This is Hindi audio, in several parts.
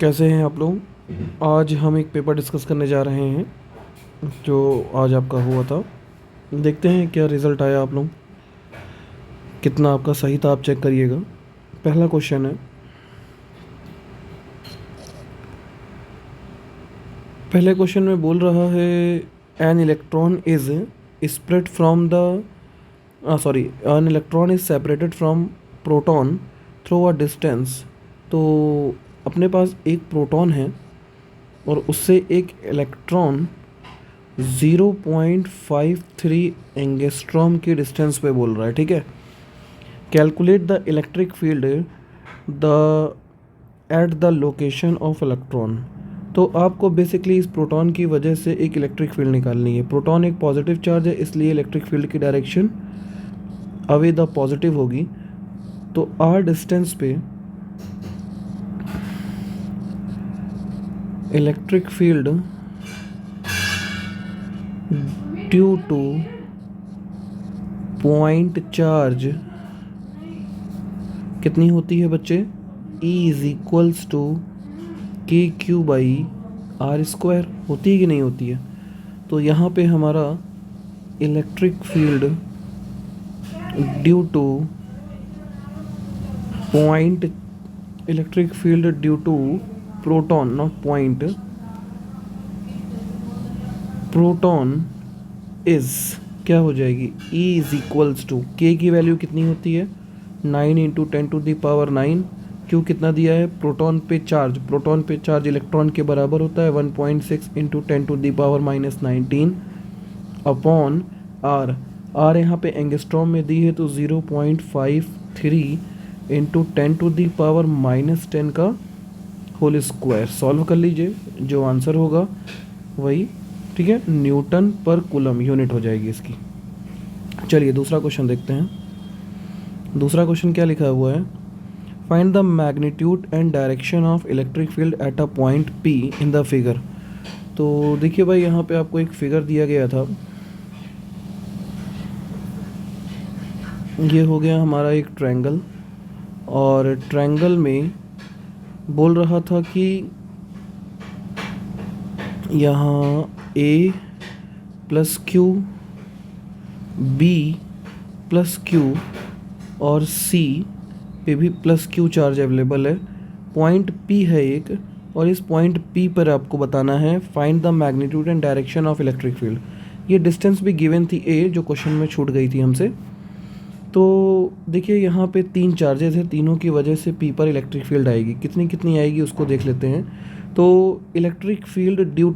कैसे हैं आप लोग। आज हम एक पेपर डिस्कस करने जा रहे हैं जो आज आपका हुआ था। देखते हैं क्या रिज़ल्ट आया, आप लोग कितना आपका सही था, आप चेक करिएगा। पहला क्वेश्चन है, पहले क्वेश्चन में बोल रहा है an electron is spread from the sorry an electron is separated from proton through a distance. तो अपने पास एक प्रोटॉन है और उससे एक इलेक्ट्रॉन 0.53 एंगस्ट्रॉम की डिस्टेंस पे बोल रहा है, ठीक है। Calculate the electric field the at the location of electron. तो आपको बेसिकली इस प्रोटॉन की वजह से एक इलेक्ट्रिक फील्ड निकालनी है। प्रोटॉन एक पॉजिटिव चार्ज है, इसलिए इलेक्ट्रिक फील्ड की डायरेक्शन अवे द पॉजिटिव होगी। तो आर डिस्टेंस पे electric field due to point charge कितनी होती है बच्चे? E इज इक्वल्स टू के क्यू बाई आर स्क्वायर होती है कि नहीं होती है? तो यहाँ पे हमारा electric field due to point electric field due to proton not point proton is क्या हो जाएगी? E इज इक्वल्स टू के की वैल्यू कितनी होती है? 9 इंटू 10⁹ क्यों कितना दिया है? प्रोटॉन पे चार्ज इलेक्ट्रॉन के बराबर होता है 1.6 इंटू 10⁻⁻19 अपॉन आर यहाँ पे एंगस्ट्रॉम में दी है तो 0.53 इंटू 10⁻⁻10 का होल स्क्वायर। सॉल्व कर लीजिए, जो आंसर होगा वही, ठीक है, न्यूटन पर कूलम यूनिट हो जाएगी इसकी। चलिए दूसरा क्वेश्चन देखते हैं। दूसरा क्वेश्चन क्या लिखा हुआ है? Find the magnitude and direction of electric field at a point P in the figure. तो देखिए भाई, यहाँ पे आपको एक फिगर दिया गया था। ये हो गया हमारा एक ट्रायंगल, और ट्रायंगल में बोल रहा था कि यहाँ A plus Q, B plus Q और C पे भी प्लस क्यू चार्ज अवेलेबल है। पॉइंट P है एक, और इस पॉइंट P पर आपको बताना है find the magnitude and direction of electric field. ये डिस्टेंस भी गिवन थी A, जो क्वेश्चन में छूट गई थी हमसे। तो देखिए यहाँ पे 3 चार्जेस हैं, तीनों की वजह से P पर इलेक्ट्रिक फील्ड आएगी। कितनी कितनी आएगी उसको देख लेते हैं। तो electric field due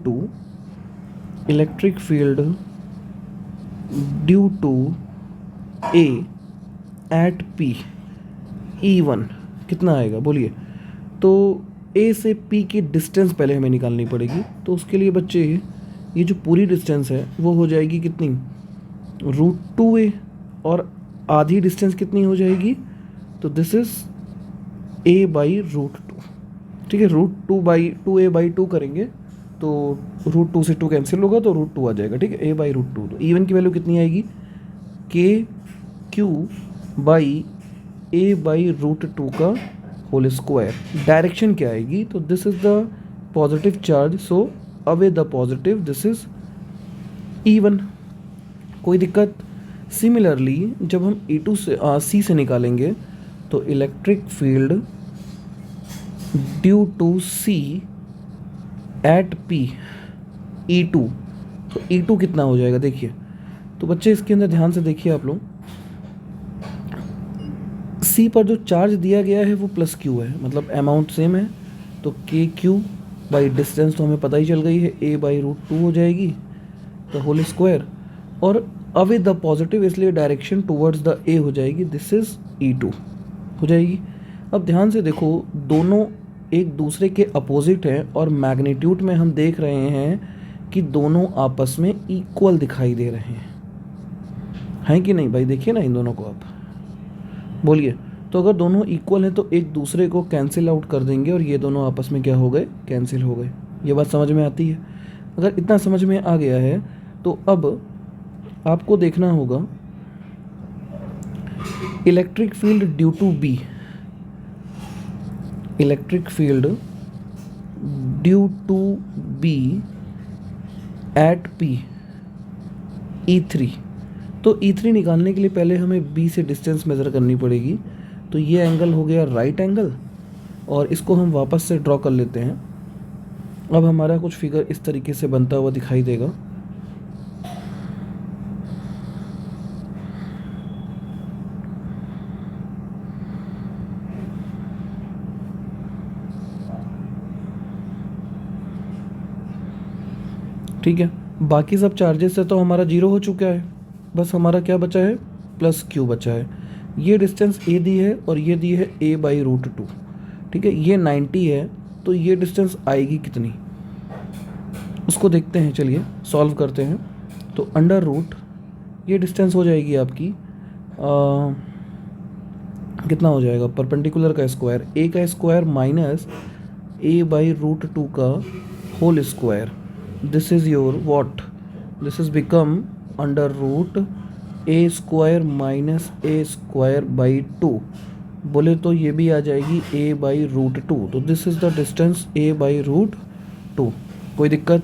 to A at P E1 कितना आएगा बोलिए? तो A से P की डिस्टेंस पहले हमें निकालनी पड़ेगी। तो उसके लिए बच्चे ये जो पूरी डिस्टेंस है वो हो जाएगी कितनी? √2A, और आधी डिस्टेंस कितनी हो जाएगी? तो दिस इज A बाई √2, ठीक है। √2A/2 करेंगे तो √2 से 2 कैंसिल होगा तो √2 आ जाएगा, ठीक है, A बाई √2। तो E1 की वैल्यू कितनी आएगी? KQ बाई A बाई √2 का होल स्क्वायर। डायरेक्शन क्या आएगी? तो this is the positive charge, so away the positive, this is E1। कोई दिक्कत? सिमिलरली जब हम E2 से C से निकालेंगे तो electric field due to C at P E2, तो E2 कितना हो जाएगा देखिए। तो बच्चे इसके अंदर ध्यान से देखिए आप लोग, C पर जो चार्ज दिया गया है वो प्लस Q है, मतलब अमाउंट सेम है। तो KQ बाई डिस्टेंस तो हमें पता ही चल गई है, A बाई √2 हो जाएगी तो होल स्क्वायर, और अवे द पॉजिटिव इसलिए डायरेक्शन टूवर्ड्स द A हो जाएगी, दिस इज E2 हो जाएगी। अब ध्यान से देखो, दोनों एक दूसरे के अपोजिट हैं और मैग्नीट्यूड में हम देख रहे हैं कि दोनों आपस में इक्वल दिखाई दे रहे हैं कि नहीं भाई? देखिए ना इन दोनों को, आप बोलिए। तो अगर दोनों इक्वल हैं तो एक दूसरे को कैंसिल आउट कर देंगे और ये दोनों आपस में क्या हो गए? कैंसिल हो गए। ये बात समझ में आती है? अगर इतना समझ में आ गया है तो अब आपको देखना होगा electric field due to B, electric field due to B at P E3। तो E3 निकालने के लिए पहले हमें B से डिस्टेंस मेज़र करनी पड़ेगी। तो ये एंगल हो गया राइट एंगल, और इसको हम वापस से ड्रॉ कर लेते हैं। अब हमारा कुछ फिगर इस तरीके से बनता हुआ दिखाई देगा। ठीक है, बाकी सब चार्जेस से तो हमारा जीरो हो चुका है, बस हमारा क्या बचा है, प्लस क्यू बचा है। ये डिस्टेंस ए दी है और ये दी है a/√2। ठीक है, ये 90 है, तो ये डिस्टेंस आएगी कितनी, उसको देखते हैं। चलिए सॉल्व करते हैं। तो अंडर रूट ये डिस्टेंस हो जाएगी आपकी कितना हो जाएगा, परपेंडिकुलर का स्क्वायर, ए का स्क्वायर माइनस a/√2 का whole square. This is your what, this is become under root a square minus a square by 2। बोले तो ये भी आ जाएगी a/√2। तो this is the distance a/√2। कोई दिक्कत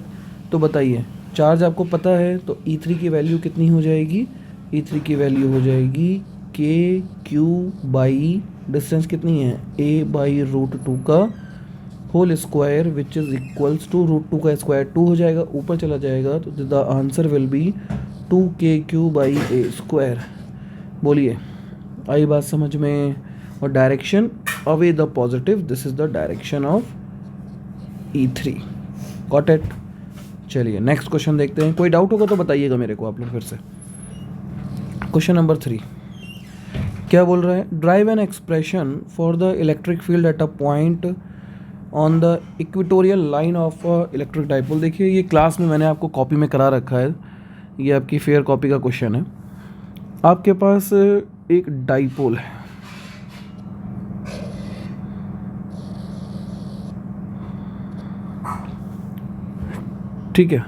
तो बताइए। चार्ज आपको पता है, तो E3 की वैल्यू कितनी हो जाएगी, E3 की वैल्यू हो जाएगी KQ बाई डिस्टेंस कितनी है, a/√2 का whole square which is equals to √2 का स्क्वायर 2 हो जाएगा, ऊपर चला जाएगा, तो the answer will be 2KQ by a square. बोलिए आई बात समझ में। और direction away the positive, this is the direction of E3। Got it. चलिए नेक्स्ट क्वेश्चन देखते हैं। कोई डाउट होगा तो बताइएगा मेरे को आप लोग फिर से। क्वेश्चन नंबर 3 क्या बोल रहा है, drive an expression for the electric field at a point on the equatorial line of electric dipole. देखिए ये क्लास में मैंने आपको कॉपी में करा रखा है, ये आपकी फेयर कॉपी का क्वेश्चन है। आपके पास एक डाइपोल है, ठीक है,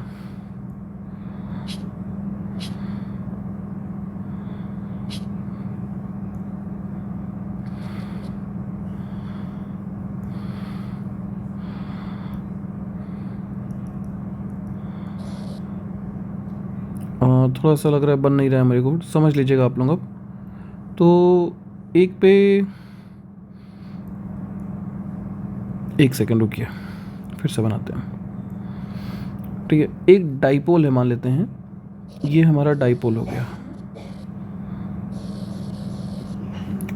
थोड़ा सा लग रहा है बन नहीं रहा है मेरे को, समझ लीजिएगा आप लोग। अब तो एक पे एक सेकंड रुकिए, फिर से बनाते हैं। ठीक है, एक डाइपोल है, मान लेते हैं ये हमारा डाइपोल हो गया।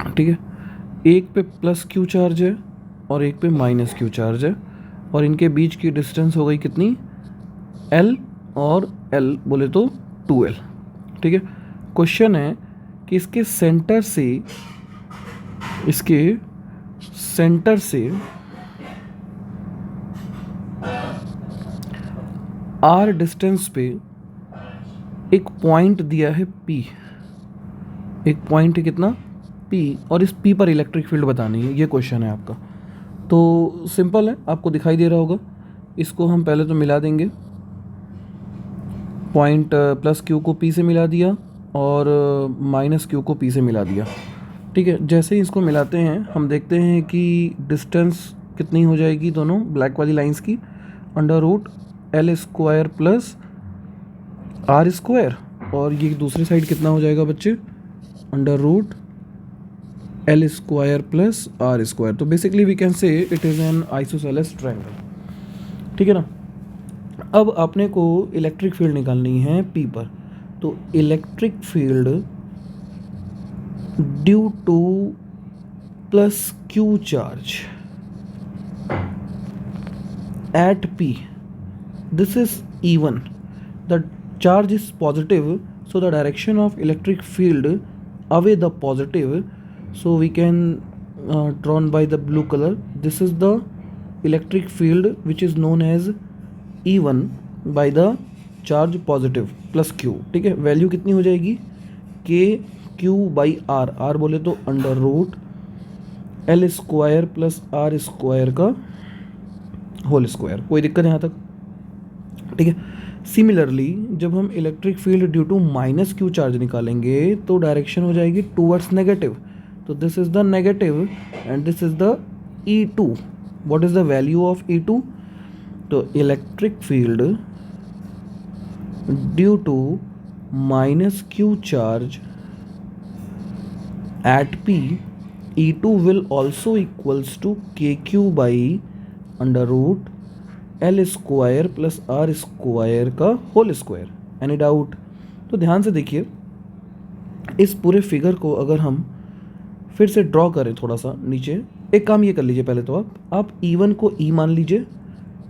ठीक है, एक पे प्लस क्यू चार्ज है और एक पे माइनस क्यू चार्ज है, और इनके बीच की डिस्टेंस हो गई कितनी, L और L बोले तो 2L। ठीक है, क्वेश्चन है कि इसके सेंटर से R डिस्टेंस पे एक पॉइंट दिया है P, एक पॉइंट है कितना P, और इस P पर इलेक्ट्रिक फील्ड बतानी है, ये क्वेश्चन है आपका। तो सिंपल है, आपको दिखाई दे रहा होगा। इसको हम पहले तो मिला देंगे, पॉइंट प्लस क्यू को P से मिला दिया और माइनस क्यू को P से मिला दिया। ठीक है, जैसे ही इसको मिलाते हैं हम देखते हैं कि डिस्टेंस कितनी हो जाएगी दोनों ब्लैक वाली लाइंस की, under root L square plus R square, और ये दूसरी साइड कितना हो जाएगा बच्चे, under root L square plus R square. तो basically we can say it is an isosceles triangle. ठीक है ना। अब आपने को इलेक्ट्रिक फील्ड निकालनी है P पर। तो electric field due two plus Q charge eight P, this is E1, the charge is positive, so the direction of electric field away the positive, so we can drawn by the blue color, this is the electric field which is known as E1 by the charge positive plus Q। ठीक है, वैल्यू कितनी हो जाएगी, KQ बाई R बोले तो under root L square plus R square का होल स्क्वायर। कोई दिक्कत यहाँ तक, ठीक है। सिमिलरली जब हम electric field due to minus q charge निकालेंगे तो डायरेक्शन हो जाएगी टूवर्ड्स नेगेटिव। तो this is the negative and this is the E2। What is the value of E2, तो electric field due to minus q charge at P E2 will also equals to KQ by under root L square plus R square का होल स्क्वायर। Any doubt? तो ध्यान से देखिए, इस पूरे फिगर को अगर हम फिर से ड्रॉ करें थोड़ा सा नीचे, एक काम ये कर लीजिए पहले तो आप E1 को E मान लीजिए,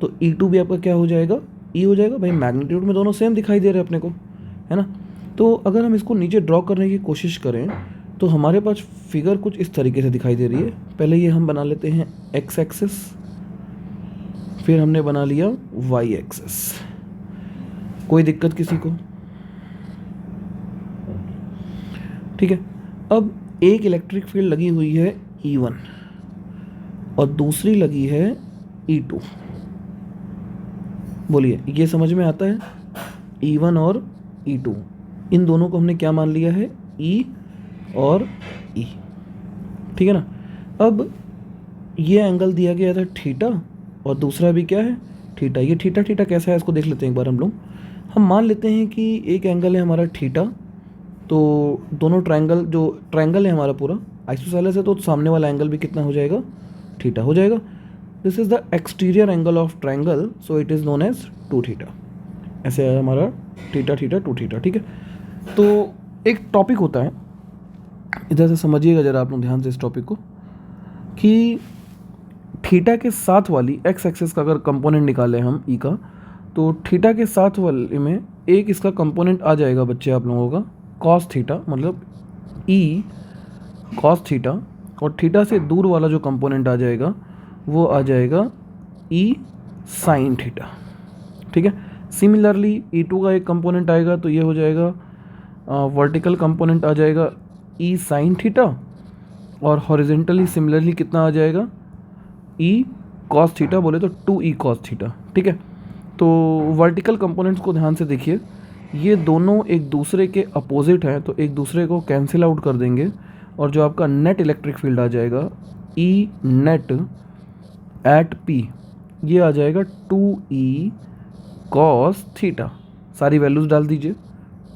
तो E2 भी आपका क्या हो जाएगा? E हो जाएगा। भाई मैग्नीट्यूड में दोनों सेम दिखाई दे रहे हैं अपने को, है ना? तो अगर हम इसको नीचे ड्रॉ करने की कोशिश करें तो हमारे पास फिगर कुछ इस तरीके से दिखाई दे रही है। पहले ये हम बना लेते हैं एक्स एक्सिस, फिर हमने बना लिया वाई एक्सिस। कोई दिक्कत किसी को? ठीक है। अब एक इलेक्ट्रिक फील्ड लगी हुई है E1 और दूसरी लगी है E2। बोलिए, ये समझ में आता है? E1 और E2, इन दोनों को हमने क्या मान लिया है? E और E। ठीक है ना? अब ये एंगल दिया गया था थीटा और दूसरा भी क्या है? थीटा। ये थीटा थीटा कैसा है इसको देख लेते हैं एक बार हम लोग। हम मान लेते हैं कि एक एंगल है हमारा थीटा, तो दोनों ट्रायंगल, जो ट्रायंगल है हमारा पूरा आइसोसेलेस है, तो सामने वाला एंगल भी कितना हो जाएगा? थीटा हो जाएगा। This is the exterior angle of triangle, so it is known as 2 theta. ऐसे है हमारा थीटा थीटा 2 थीटा। ठीक है। तो एक टॉपिक होता है, इधर से समझिएगा ज़रा आप लोग ध्यान से इस टॉपिक को, कि थीटा के साथ वाली एक्स एक्सिस का अगर कंपोनेंट निकालें हम ई का, तो थीटा के साथ वाले में एक इसका कंपोनेंट आ जाएगा बच्चे आप लोगों का कॉस थीटा, मतलब ई कॉस थीटा, और थीटा से दूर वाला जो कंपोनेंट आ जाएगा वो आ जाएगा ई साइन थीटा। ठीक है। सिमिलरली E2 का एक कंपोनेंट आएगा तो ये हो जाएगा वर्टिकल कंपोनेंट आ जाएगा ई साइन थीटा, और हॉरिजेंटली सिमिलरली कितना आ जाएगा? ई कॉस थीटा, बोले तो 2E कॉस थीटा। ठीक है। तो वर्टिकल कंपोनेंट्स को ध्यान से देखिए, ये दोनों एक दूसरे के अपोजिट हैं, तो एक दूसरे को कैंसिल आउट कर देंगे और जो आपका नेट इलेक्ट्रिक फील्ड आ जाएगा ई नेट एट पी, ये आ जाएगा 2E कॉस थीटा। सारी वैल्यूज़ डाल दीजिए।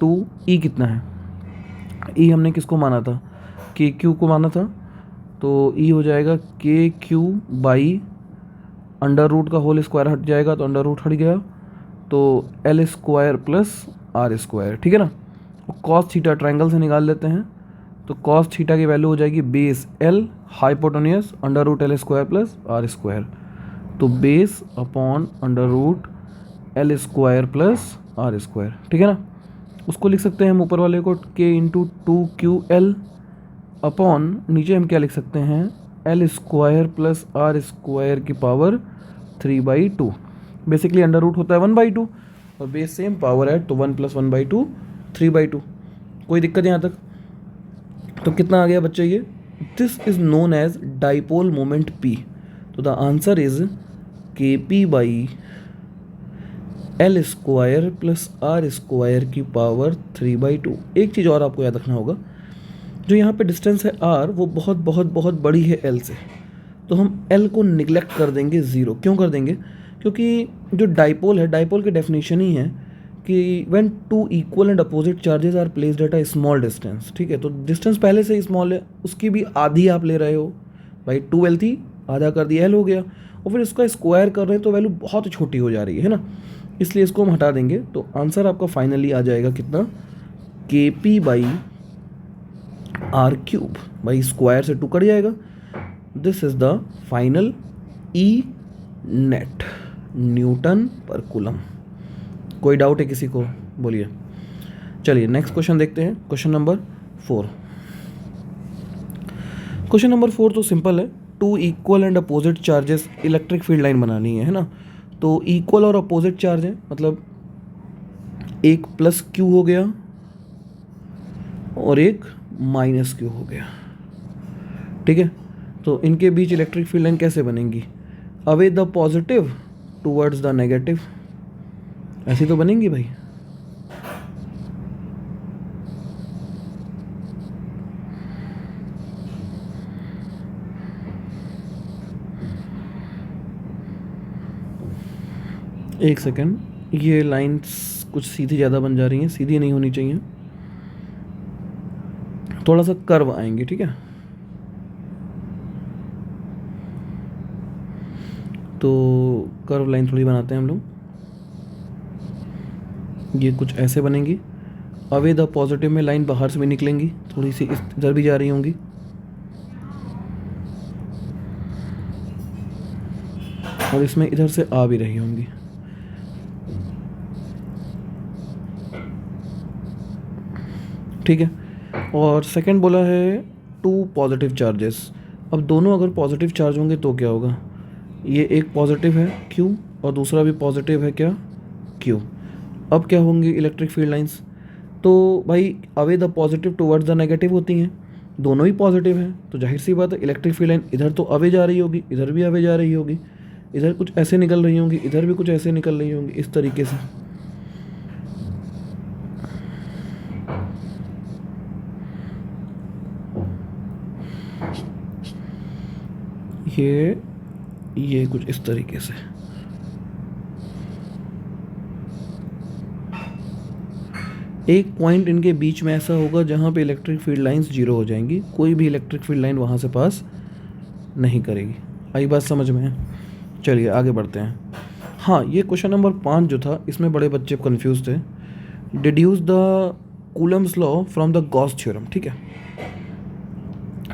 2E कितना है? E हमने किसको माना था? KQ को माना था, तो E हो जाएगा KQ बाई अंडर रूट का होल स्क्वायर हट जाएगा, तो अंडर रूट हट गया, तो L square plus R square. ठीक है ना? कॉस थीटा ट्रायंगल से निकाल लेते हैं, तो कॉस थीटा की वैल्यू हो जाएगी base L hypotenuse under root L square plus R square, तो base upon under root L square plus R square. ठीक है ना? उसको लिख सकते हैं हम ऊपर वाले को K इंटू 2QL अपॉन नीचे हम क्या लिख सकते हैं? L square plus R square की पावर 3/2। बेसिकली अंडर रूट होता है 1/2 और बेस सेम पावर है, तो 1 प्लस 1/2 3/2। कोई दिक्कत यहाँ तक? तो कितना आ गया बच्चे ये? This is known as dipole moment P। तो the answer is KP by L square plus R square की पावर 3/2। एक चीज़ और आपको याद रखना होगा, जो यहाँ पे डिस्टेंस है R, वो बहुत बहुत बहुत बड़ी है L से, तो हम L को निगलेक्ट कर देंगे 0। क्यों कर देंगे? क्योंकि जो डाइपोल है, डाइपोल की डेफिनेशन ही है कि when 2 equal and opposite charges are placed at a small distance. ठीक है। तो डिस्टेंस पहले से ही स्मॉल है, उसकी भी आधी आप ले रहे हो। भाई 2L थी, आधा कर दिया L हो गया, और फिर उसका स्क्वायर कर रहे हैं तो वैल्यू बहुत छोटी हो जा रही है ना, इसलिए इसको हम हटा देंगे। तो आंसर आपका फाइनली आ जाएगा कितना? KP बाई R³ भाई स्क्वायर से 2 कट जाएगा। This is the final E net Newton पर कूलम। कोई डाउट है किसी को? बोलिए। चलिए नेक्स्ट क्वेश्चन देखते हैं, क्वेश्चन नंबर 4। क्वेश्चन नंबर 4 तो सिंपल है, 2 equal and opposite charges electric field line बनानी है ना। तो इक्वल और अपोजिट चार्ज है, मतलब एक प्लस Q हो गया और एक माइनस Q हो गया। ठीक है। तो इनके बीच इलेक्ट्रिक फील्ड लाइन कैसे बनेंगी? Away the positive towards the negative, ऐसी तो बनेंगी भाई। एक सेकेंड, ये लाइंस कुछ सीधी ज़्यादा बन जा रही हैं, सीधी नहीं होनी चाहिए, थोड़ा सा कर्व आएंगे, ठीक है। तो कर्व लाइन थोड़ी बनाते हैं हम लोग, ये कुछ ऐसे बनेंगी। अवे द पॉजिटिव में लाइन बाहर से भी निकलेंगी, थोड़ी सी इधर भी जा रही होंगी, और इसमें इधर से आ भी रही होंगी। ठीक है। और सेकंड बोला है टू पॉजिटिव चार्जेस। अब दोनों अगर पॉजिटिव चार्ज होंगे तो क्या होगा, ये एक पॉजिटिव है Q और दूसरा भी पॉजिटिव है क्या, Q। अब क्या होंगी इलेक्ट्रिक फील्ड लाइंस, तो भाई away the positive towards the negative होती हैं, दोनों ही पॉजिटिव हैं, तो जाहिर सी बात है इलेक्ट्रिक फील्ड लाइन इधर तो अवे जा रही होगी, इधर भी अवे जा रही होगी, इधर कुछ ऐसे निकल रही होंगी, इधर भी कुछ ऐसे निकल रही होंगी, इस तरीके से। ये कुछ इस तरीके से। एक पॉइंट इनके बीच में ऐसा होगा जहाँ पे इलेक्ट्रिक फील्ड लाइंस जीरो हो जाएंगी, कोई भी इलेक्ट्रिक फील्ड लाइन वहाँ से पास नहीं करेगी। आई बात समझ में? चलिए आगे बढ़ते हैं। हाँ, ये क्वेश्चन नंबर 5 जो था, इसमें बड़े बच्चे कंफ्यूज थे। Deduce the Coulomb's law from the Gauss theorem. ठीक है,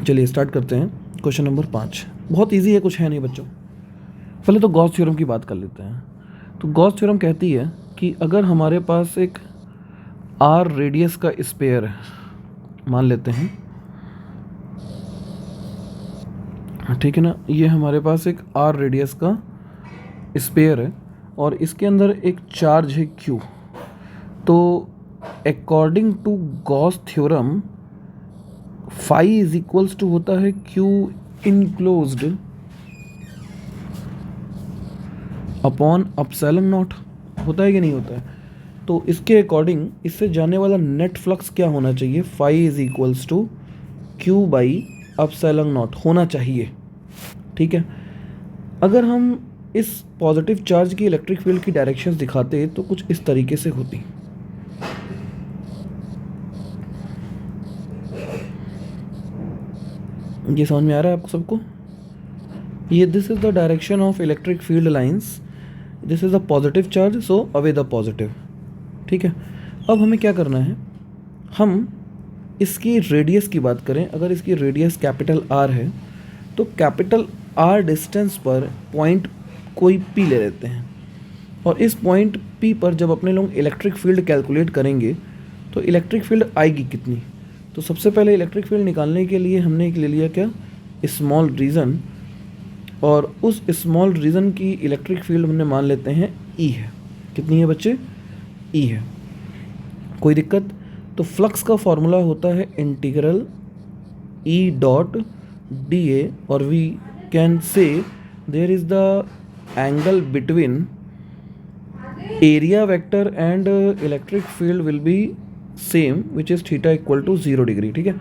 चलिए स्टार्ट करते हैं। क्वेश्चन नंबर 5 बहुत इजी है, कुछ है नहीं बच्चों। पहले तो गॉस थ्योरम की बात कर लेते हैं। तो गॉस थ्योरम कहती है कि अगर हमारे पास एक आर रेडियस का स्पेयर है, मान लेते हैं, ठीक है ना, ये हमारे पास एक आर रेडियस का स्पेयर है और इसके अंदर एक चार्ज है Q। तो according to Gauss theorem phi is equals to होता है Q enclosed upon epsilon not. होता है कि नहीं होता है? तो इसके अकॉर्डिंग इससे जाने वाला नेट फ्लक्स क्या होना चाहिए, phi is equals to Q by epsilon not होना चाहिए। ठीक है, अगर हम इस पॉजिटिव चार्ज की इलेक्ट्रिक फील्ड की डायरेक्शंस दिखाते तो कुछ इस तरीके से होती। ये समझ में आ रहा है आपको सबको? ये this is the direction of electric field lines, this is the positive charge, so away the positive. ठीक है, अब हमें क्या करना है, हम इसकी रेडियस की बात करें। अगर इसकी रेडियस कैपिटल R है तो कैपिटल R डिस्टेंस पर पॉइंट कोई P ले लेते हैं, और इस पॉइंट P पर जब अपने लोग इलेक्ट्रिक फील्ड कैलकुलेट करेंगे तो इलेक्ट्रिक फील्ड आएगी कितनी। तो सबसे पहले इलेक्ट्रिक फील्ड निकालने के लिए हमने एक ले लिया क्या, स्मॉल रीजन, और उस स्मॉल रीजन की इलेक्ट्रिक फील्ड हमने मान लेते हैं E है। कितनी है बच्चे? E है। कोई दिक्कत? तो फ्लक्स का फॉर्मूला होता है इंटीग्रल E डॉट dA, और we can say there is the angle between area vector and electric field will be same which is theta equal to 0 degree. ठीक है,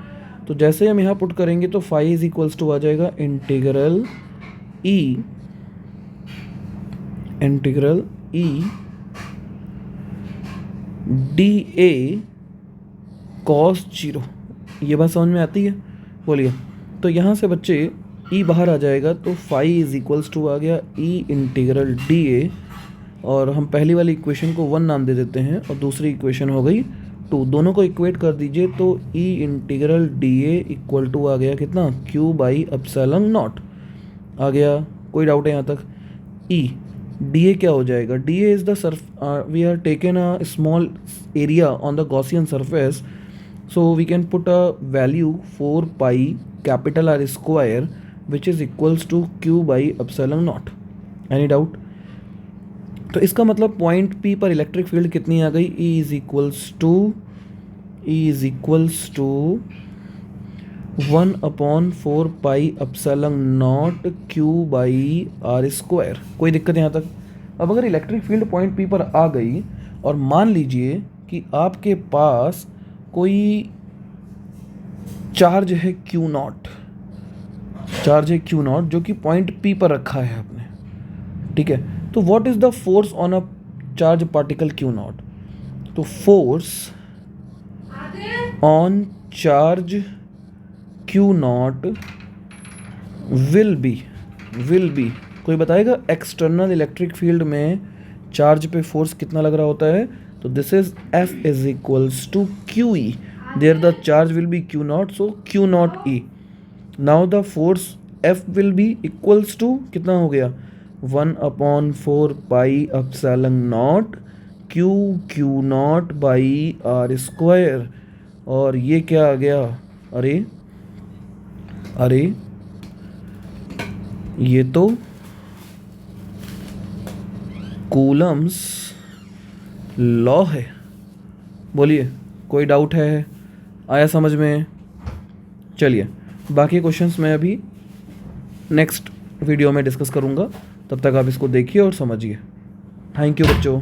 तो जैसे हम यहाँ पुट करेंगे तो फाई इज इक्वल्स टू आ जाएगा इंटीग्रल E dA cos 0। ये बात समझ में आती है? बोलिए। तो यहाँ से बच्चे E बाहर आ जाएगा तो फाई इज इक्वल्स टू आ गया E इंटीग्रल dA, और हम पहली वाली इक्वेशन को 1 नाम दे देते हैं और दूसरी इक्वेशन हो गई 2। दोनों को इक्वेट कर दीजिए तो E integral dA equal to आ गया कितना, Q बाई एप्सिलॉन नॉट आ गया। कोई डाउट है यहाँ तक? E dA क्या हो जाएगा, dA is the we are taken a small area on the Gaussian surface, so we can put a value 4 pi capital R square which is equals to Q by epsilon naught। Any doubt? तो इसका मतलब पॉइंट P पर इलेक्ट्रिक फील्ड कितनी आ गई, E is equals to 1/4 pi epsilon naught Q by R square। कोई दिक्कत यहाँ तक? अब अगर इलेक्ट्रिक फील्ड पॉइंट P पर आ गई और मान लीजिए कि आपके पास कोई चार्ज है Q नॉट, चार्ज है Q नॉट जो कि पॉइंट P पर रखा है आपने। ठीक है, तो what is the force on a charge particle Q not, तो force on charge Q not will be कोई बताएगा एक्सटर्नल इलेक्ट्रिक फील्ड में चार्ज पे फोर्स कितना लग रहा होता है? तो this is F is equals to Q E, there the charge will be Q not, so Q not E. Now the force F will be equals to कितना हो गया? 1/4 pi epsilon not q not by r square. और ये क्या आ गया? अरे ये तो कूलम्स लॉ है. बोलिए, कोई डाउट है? आया समझ में? चलिए, बाकी क्वेश्चंस मैं अभी नेक्स्ट वीडियो में डिस्कस करूँगा. तब तक आप इसको देखिए और समझिए. थैंक यू बच्चों.